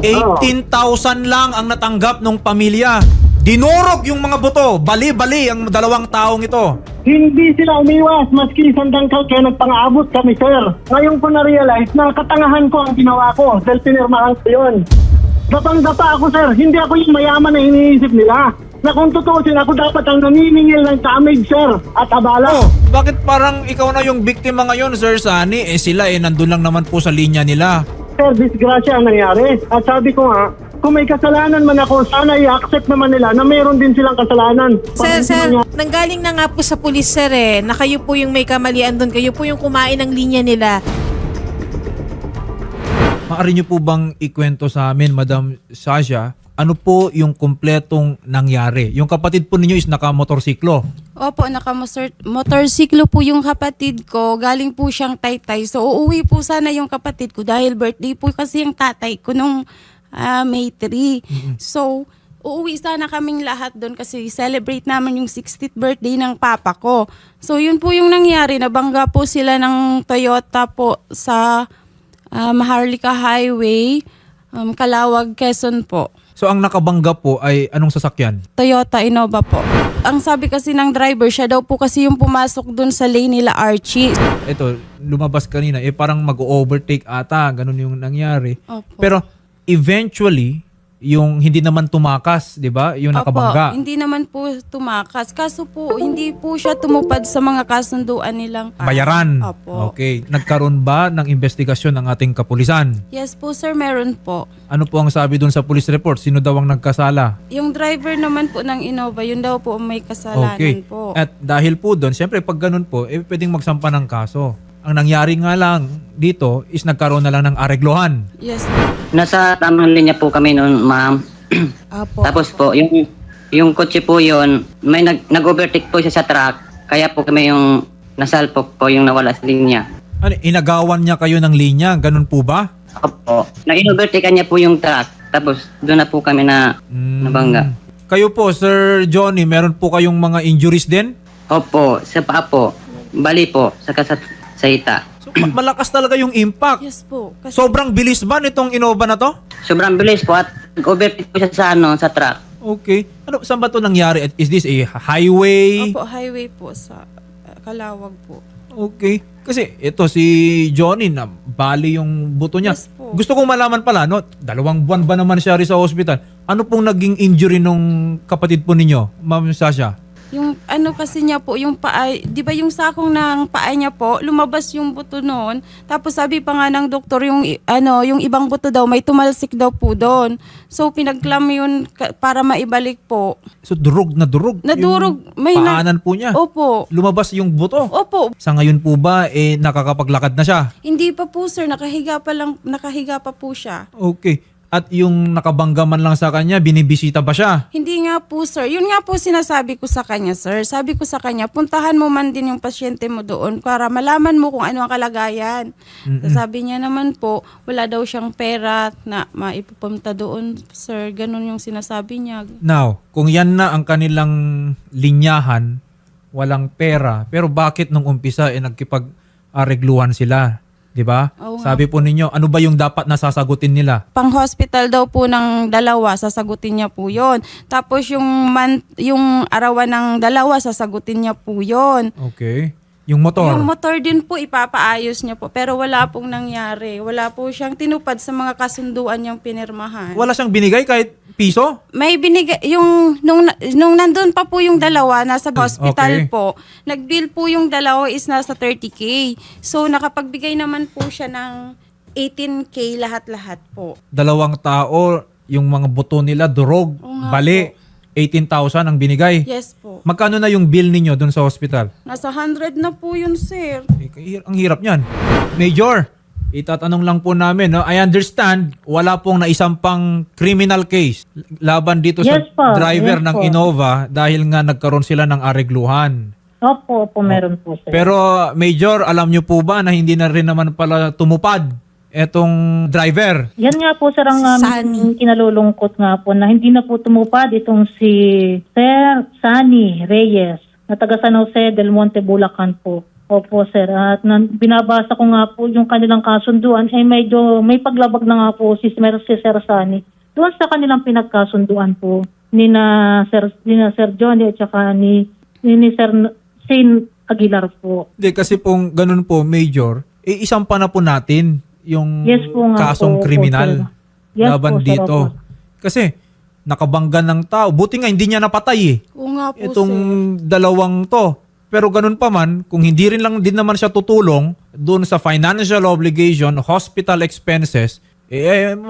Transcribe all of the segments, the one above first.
18,000 lang ang natanggap ng pamilya. Dinurog yung mga buto. Bali-bali ang dalawang taong ito. Hindi sila umiwas, maski isang dangkal kaya nagpang-abot kami, sir. Ngayon ko na-realize na katangahan ko ang ginawa ko dahil pinirmahan ko yun. Gapang-gapa ako, sir. Hindi ako yung mayaman na iniisip nila. Na kung tutusin ako dapat ang naniningil ng damage, sir, at abala. Oh, bakit parang ikaw na yung biktima ngayon, Sir Sunny? Sila nandun lang naman po sa linya nila. Sir, disgrasya ang nangyari. At sabi ko nga, kung may kasalanan man ako, sana i-accept naman nila na mayroon din silang kasalanan. Sir, nanggaling na nga po sa pulis, sir, na kayo po yung may kamalian doon. Kayo po yung kumain ng linya nila. Maaari niyo po bang ikwento sa amin, Madam Sasha, ano po yung kumpletong nangyari? Yung kapatid po ninyo is naka-motorsiklo. Opo, naka-motorsiklo po yung kapatid ko. Galing po siyang Taytay. So, uuwi po sana yung kapatid ko dahil birthday po kasi yung tatay ko nung May 3. So, uuwi sana kaming lahat doon kasi celebrate naman yung 60th birthday ng papa ko. So, yun po yung nangyari. Nabangga po sila ng Toyota po sa Maharlika Highway, Calawag, Quezon po. So ang nakabangga po ay anong sasakyan? Toyota Innova po. Ang sabi kasi ng driver, siya daw po kasi yung pumasok dun sa lane nila Archie. Ito, lumabas kanina, parang mag-overtake ata, ganun yung nangyari. Opo. Pero eventually, yung hindi naman tumakas, di ba? Yung nakabangga. Opo, hindi naman po tumakas. Kaso po, hindi po siya tumupad sa mga kasunduan nilang Bayaran. Opo. Okay. Nagkaroon ba ng investigasyon ng ating kapulisan? Yes po sir, meron po. Ano po ang sabi dun sa police report? Sino daw ang nagkasala? Yung driver naman po ng Innova, yun daw po ang may kasalanan Okay. po. At dahil po doon, siyempre pag ganun po, pwedeng magsampa ng kaso. Ang nangyari nga lang dito is nagkaroon na lang ng areglohan. Yes. Nasa tamang linya po kami noon, ma'am. Apo. Tapos po, yung kotse po yun, may nag-overtake po siya sa truck. Kaya po kami yung nasalpok po yung nawala sa linya. Ano, inagawan niya kayo ng linya? Ganun po ba? Opo. Na-overtake niya po yung truck. Tapos doon na po kami na nabangga. Kayo po, Sir Johnny, meron po kayong mga injuries din? Opo, sa paa po. Bali po, saka sa hita. So, malakas talaga yung impact. Yes po. Kasi Sobrang bilis ba nitong Innova na to? Sobrang bilis po at nag-overtake po siya sa truck. Okay. Ano, saan ba to nangyari? Is this a highway? Opo, highway po sa Calawag po. Okay. Kasi ito si Johnny na bali yung buto niya. Yes po. Gusto kong malaman pala, no? 2 buwan ba naman siya rin sa hospital? Ano pong naging injury nung kapatid po ninyo, Ma'am Sasha? Yung ano kasi niya po, yung paa, di ba yung sakong ng paa niya po, lumabas yung buto noon. Tapos sabi pa nga ng doktor, yung ibang buto daw, may tumalsik daw po doon. So pinagklam yun para maibalik po. So durog na durog. Nadurog. Yung paanan po niya. Opo. Lumabas yung buto. Opo. Sa ngayon po ba, nakakapaglakad na siya? Hindi pa po sir, nakahiga pa po siya. Okay. At yung nakabangga man lang sa kanya, binibisita ba siya? Hindi nga po sir. Yun nga po sinasabi ko sa kanya sir. Sabi ko sa kanya, puntahan mo man din yung pasyente mo doon para malaman mo kung ano ang kalagayan. Sabi niya naman po, wala daw siyang pera na maipupunta doon sir. Ganun yung sinasabi niya. Now, kung yan na ang kanilang linyahan, walang pera, pero bakit nung umpisa nagkipag-aregluhan sila? 'Di ba? Oo nga Sabi po ninyo, ano ba yung dapat na sasagutin nila? Pang-hospital daw po ng dalawa, sasagutin niya po yon. Tapos yung arawan ng dalawa, sasagutin niya po yon. Okay. Yung motor. Yung motor din po, ipapaayos niya po. Pero wala pong nangyari. Wala po siyang tinupad sa mga kasunduan niyang pinirmahan. Wala siyang binigay kahit piso? May binigay, nung nandun pa po yung dalawa, nasa hospital Okay. po, nag-bill po yung dalawa is nasa 30K. So nakapagbigay naman po siya ng 18K lahat-lahat po. 2 tao, yung mga buto nila durog, Oo nga bali. 18,000 ang binigay. Yes po. Magkano na yung bill ninyo dun sa hospital? Nasa 100 na po yun, sir. Ang hirap niyan. Major, itatanong lang po namin, no? I understand, wala pong naisampang criminal case laban dito Yes sa po, driver yes ng po. Innova dahil nga nagkaroon sila ng aregluhan. Opo, meron po sir. Pero Major, alam nyo po ba na hindi na rin naman pala tumupad etong driver? Yan nga po sir ang Sunny. kinalulungkot nga po na hindi na po tumupad itong si Sir Sunny Reyes na taga San Jose del Monte, Bulacan po. Opo, sir. At binabasa ko nga po yung kanilang kasunduan, medyo may paglabag na nga po si Sir Sani. Doon sa kanilang pinagkasunduan po ni na Sir Johnny at saka ni Sir Shane Aguilar po. Hindi, kasi pong ganun po, Major, isampa na po natin yung Yes po nga kasong po, kriminal sir. Yes laban po, sir, dito. opo. Kasi nakabangga ng tao. Buti nga hindi niya napatay eh. Oo nga po, Itong sir. dalawang to. Pero ganun pa man, kung hindi rin lang din naman siya tutulong doon sa financial obligation, hospital expenses,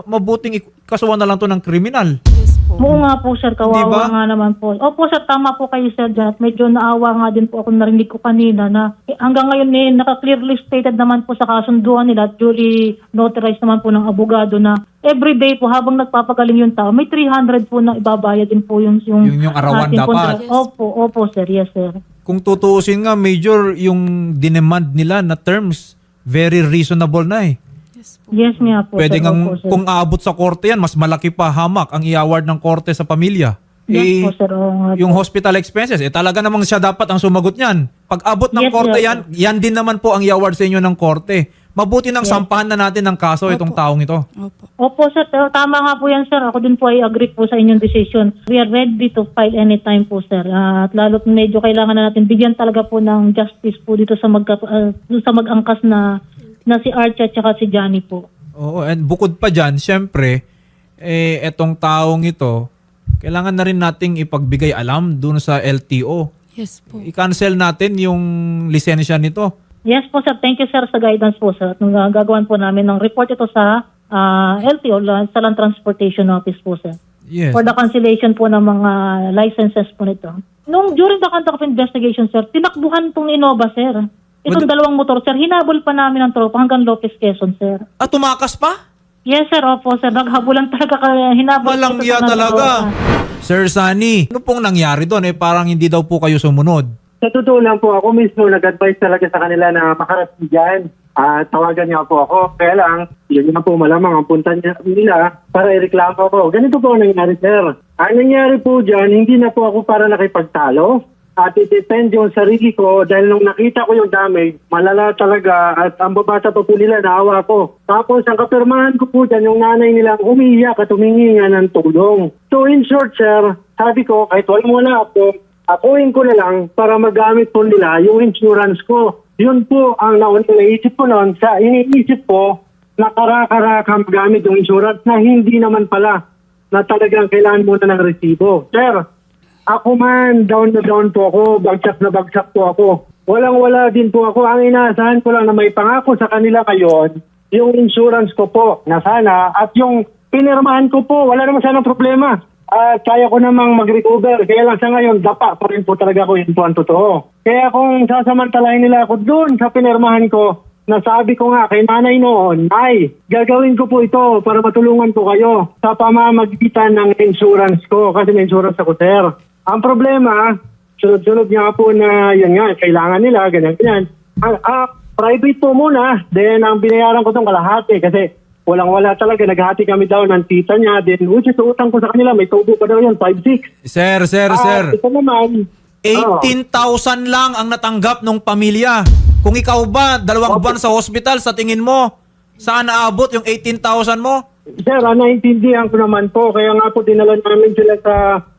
mabuting kasuhan na lang to ng kriminal. Yes po. Oo nga po, sir. Kawawa Diba? nga naman po. Opo, sir. Tama po kayo, sir. Janet. Medyo naawa nga din po ako, narinig ko kanina na hanggang ngayon naka-clearly stated naman po sa kasunduan nila at duly notarized naman po ng abogado na everyday po habang nagpapagaling yung tao, may 300 po na ibabayad din po yung arawan ating dapat. kontra- Opo, sir. Yes, sir. Kung tutuusin nga, Major, yung dinemand nila na terms, very reasonable na eh. Yes po. Yes nga po, Pwede sir. ngang, Opo, sir. kung aabot sa korte yan, mas malaki pa hamak ang i-award ng korte sa pamilya. Yes po, sir. Oo nga po. Yung hospital expenses, talaga namang siya dapat ang sumagot niyan. Pag abot ng Yes, korte yes. yan din naman po ang i-award sa inyo ng korte. Mabuti nang sampahan na natin ng kaso itong taong ito. Opo. Opo, sir. Pero tama nga po yan, sir. Ako din po ay agree po sa inyong decision. We are ready to file anytime po, sir. At lalo't medyo kailangan na natin bigyan talaga po ng justice po dito sa mag-angkas na si Archie at saka si Johnny po. Oo, and bukod pa dyan, syempre, etong taong ito, kailangan na rin nating ipagbigay alam dun sa LTO. Yes po. I-cancel natin yung lisensya nito. Yes po, sir. Thank you, sir, sa guidance po, sir. At gagawan po namin ng report ito sa LTO, sa Land Transportation Office po, sir. Yes. For the cancellation po ng mga licenses po nito. During the conduct of investigation, sir, tinakbuhan itong Innova, sir. Itong dalawang motor, sir, hinabol pa namin ang tropa hanggang Lopez, Quezon, sir. Tumakas pa? Yes, sir. Opo, sir. Naghabulan talaga kaya hinabol. Walang ito iya sa talaga. tropa. Sir Sunny, ano pong nangyari doon? Parang hindi daw po kayo sumunod. Sa totoo lang po, ako mismo nag-advise talaga sa kanila na makarating dyan. Tawagan niya po ako. Kaya lang, yun nga po malamang ang punta nila para ireklamo ko. Ganito po ang nangyari, sir. Ang nangyari po dyan, hindi na po ako para nakipagtalo. At i-defend yung sarili ko dahil nung nakita ko yung damage, malala talaga at ang babasa pa po nila, naawa ko. Tapos ang kapirmahan ko po dyan, yung nanay nilang umiiyak at humingi nga ng tulong. So in short, sir, sabi ko, kahit wala ako, akuin ko na lang para magamit po nila yung insurance ko. Yun po ang naisip ko noon. Sa iniisip ko na kara-kara magamit yung insurance na hindi naman pala na talagang kailangan muna ng resibo. Sir, ako man, down na down po ako, bagsak na bagsak po ako. Walang-wala din po ako. Ang inaasahan ko lang na may pangako sa kanila ngayon, yung insurance ko po na sana at yung pinirmahan ko po, wala naman sanang problema. At kaya ko namang mag-recover. Kaya lang sa ngayon, dapa pa rin po talaga ko. Yun po ang totoo. Kaya kung sasamantalahin nila ako doon sa pinirmahan ko, nasabi ko nga kay nanay noon, ay, gagawin ko po ito para matulungan po kayo sa pamamagitan ng insurance ko. Kasi may insurance ako, sir. Ang problema, sunod-sunod nga po na yan nga, kailangan nila, ganyan. Private po muna. Then, ang binayaran ko itong kalahati kasi walang-wala talaga. Naghati kami daw ng tita niya. Then, which is utang ko sa kanila. May tubo pa daw yan, 5-6. Sir. Ito naman. 18,000 lang ang natanggap ng pamilya. Kung ikaw ba, 2 buwan sa hospital, sa tingin mo, saan naabot yung 18,000 mo? Sir, naintindihan ko naman po. Kaya nga po dinala namin sila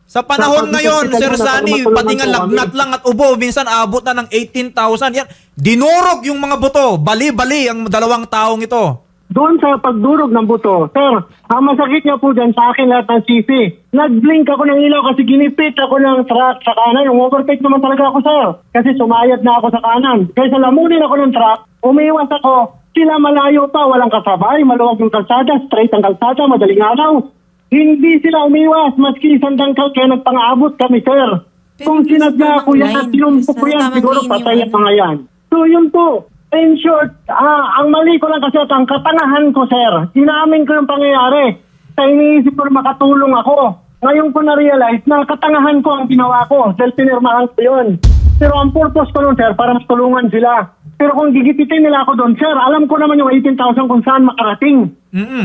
Sa panahon ngayon, Sir Sunny, pati nga po lagnat kami. lang at ubo, minsan abot na ng 18,000. Yan, dinurog yung mga buto. Bali-bali ang 2 taong ito. Doon sa pagdurog ng buto, sir, ang masakit niya po dyan sa akin lahat ng CC. Nag-blink ako ng ilaw kasi ginipit ako ng truck sa kanan. Yung overtake naman talaga ako, sir. Kasi sumayad na ako sa kanan. Kaysa lamunin ako ng truck, umiwas ako. Sila malayo pa, walang kasabay, maluwag yung kalsada, straight ang kalsada, madaling araw. Hindi sila umiwas, maski isang dangkal, kaya nagpang-abot kami, sir. Kung sinadya ko yan at sinumpo ko yan, siguro patay ang mga yan. So yun po. In short, ang mali ko lang kasi at ang katangahan ko, sir, inamin ko yung pangyayari. Sa iniisip ko na makatulong ako. Ngayon ko na-realize na katangahan ko ang ginawa ko dahil pinirmahan ko yun. Pero ang purpose ko nun, sir, para mas tulungan sila. Pero kung gigipitin nila ako doon, sir, alam ko naman yung 18,000 kung saan makarating.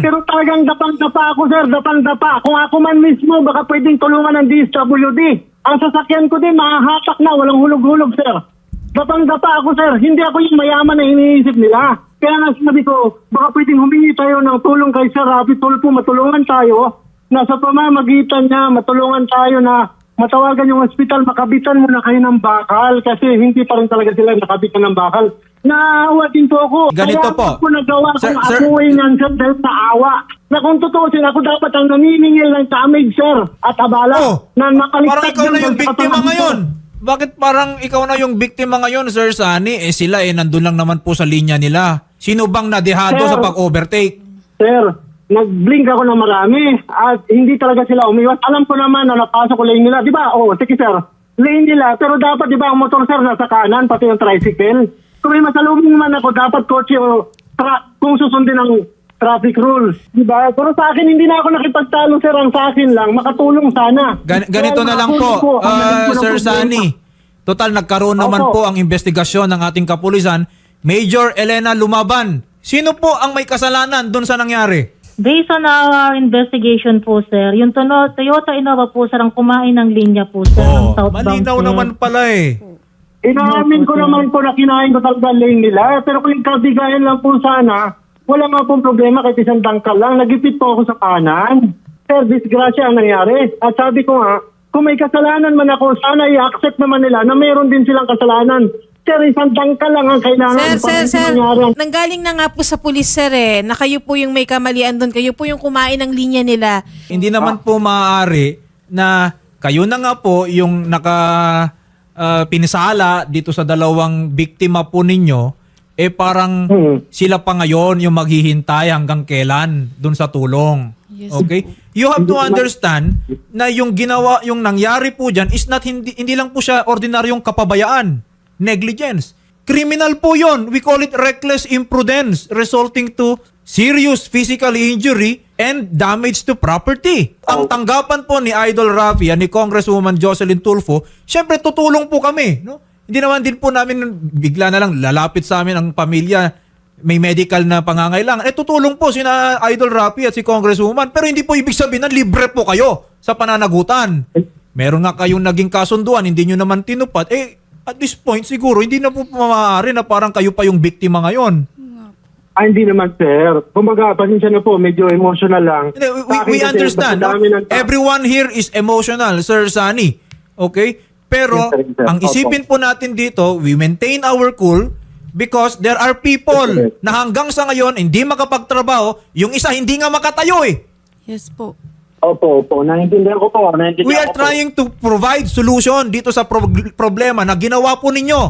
Pero talagang dapang-dapa ako, sir, dapang-dapa. Kung ako man mismo, baka pwedeng tulungan ng DSWD. Ang sasakyan ko din, mahahatak na, walang hulog-hulog, sir. Gapang-gapa ako, sir. Hindi ako yung mayaman na iniisip nila. Kaya nga sabi ko, baka pwedeng humingi tayo ng tulong kay Sir Rafi Tulfo, matulungan tayo. Nasa pamamagitan niya, matulungan tayo na matawagan yung hospital, makabitan muna kayo ng bakal kasi hindi pa rin talaga sila nakabitan ng bakal. Naawa din po ako. Ganito Kaya po. ako nagawa Sir- kung sir- abuhay niyan, sir, dahil sa awa. Na kung tutusin, ako dapat ang naniningil ng damage, sir, at abala. Oh, na parang makaligtas ikaw na din yung sa biktima katawan, ngayon. sir. Bakit parang ikaw na yung biktima ngayon, Sir Sunny? Sila nandun lang naman po sa linya nila. Sino bang nadehado Sir. sa pag-overtake? Sir, nag-blink ako ng marami at hindi talaga sila umiwas. Alam ko naman na napasok ko lane nila. Di ba? Oo, sige sir. Lane nila. Pero dapat, di ba, ang motor sir nasa kanan, pati yung tricycle. Kung may masalubong man ako, dapat kotse o kung susundin ang traffic rules. Di ba? Pero sa akin, hindi na ako nakipagtalo sir. Ang sa akin lang, makatulong sana. Ganito na lang po, Sir Sunny. Total, nagkaroon naman Opo. po ang investigasyon ng ating kapulisan. Major Elena Lumaban. Sino po ang may kasalanan doon sa nangyari? Based on our investigation po, sir, yung Toyota Innova po, sir, ang kumain ng linya po, sir, ng southbound, Malinaw sir. naman pala eh. Inaamin ko naman po na kinain ko talaga lane nila. Pero kung yung kabigayan lang po sana, wala nga pong problema kahit isang dangkal lang. Nagipit po ako sa kanan. Sir, disgrasya ang nangyari. At sabi ko nga, kung may kasalanan man ako, sana i-accept naman nila na meron din silang kasalanan. Sir, isang dangkal lang ang kailangan. Sir, Nangyari. nanggaling na nga po sa pulis, sir, na kayo po yung may kamalian doon. Kayo po yung kumain ng linya nila. Hindi naman po maaari na kayo na nga po yung pinisala dito sa dalawang biktima po ninyo, parang sila pa ngayon yung maghihintay hanggang kailan dun sa tulong. Okay? You have to understand na yung ginawa, yung nangyari po dyan is not hindi lang po siya ordinaryong kapabayaan. Negligence. Criminal po yon. We call it reckless imprudence resulting to serious physical injury and damage to property. Ang tanggapan po ni Idol Rafi, ni Congresswoman Jocelyn Tulfo, syempre tutulong po kami. No? Hindi naman din po namin bigla na lang lalapit sa amin ang pamilya, may medical na pangangailangan. Tutulong po sina Idol Rafi at si Congresswoman. Pero hindi po ibig sabihin na libre po kayo sa pananagutan. Meron nga kayong naging kasunduan, hindi nyo naman tinupad. At this point, siguro, hindi na po maaari na parang kayo pa yung biktima ngayon. Hindi naman, sir. Kumbaga, pasensya na po, medyo emotional lang. Hindi, Sa akin we kasi, understand. basta dami ng tao. Everyone here is emotional, Sir Sunny. Okay? Pero, Yes, sir. ang isipin po natin dito, we maintain our cool because there are people Yes, sir. na hanggang sa ngayon hindi makapagtrabaho, yung isa hindi nga makatayo eh. Yes po. Opo. Naiintindihan ko po. We are trying to provide solution dito sa problema na ginawa po ninyo.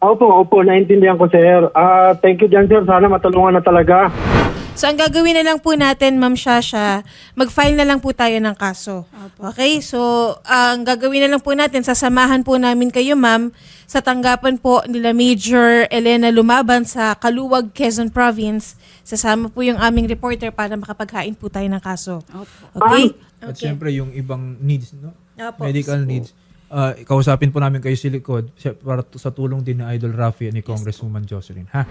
Opo. Naiintindihan ko, sir. Thank you dyan, sir. Sana matulungan na talaga. So, ang gagawin na lang po natin, Ma'am Shasha, mag-file na lang po tayo ng kaso. Okay? So, ang gagawin na lang po natin, sasamahan po namin kayo, Ma'am, sa tanggapan po nila Major Elena Lumaban sa Kaluwag, Quezon Province. Sasama po yung aming reporter para makapaghain po tayo ng kaso. Okay? At syempre yung ibang needs, no? Opo. Medical needs. Kausapin po namin kayo sa likod para sa tulong din ni Idol Rafi at ni Congresswoman Jocelyn. Ha?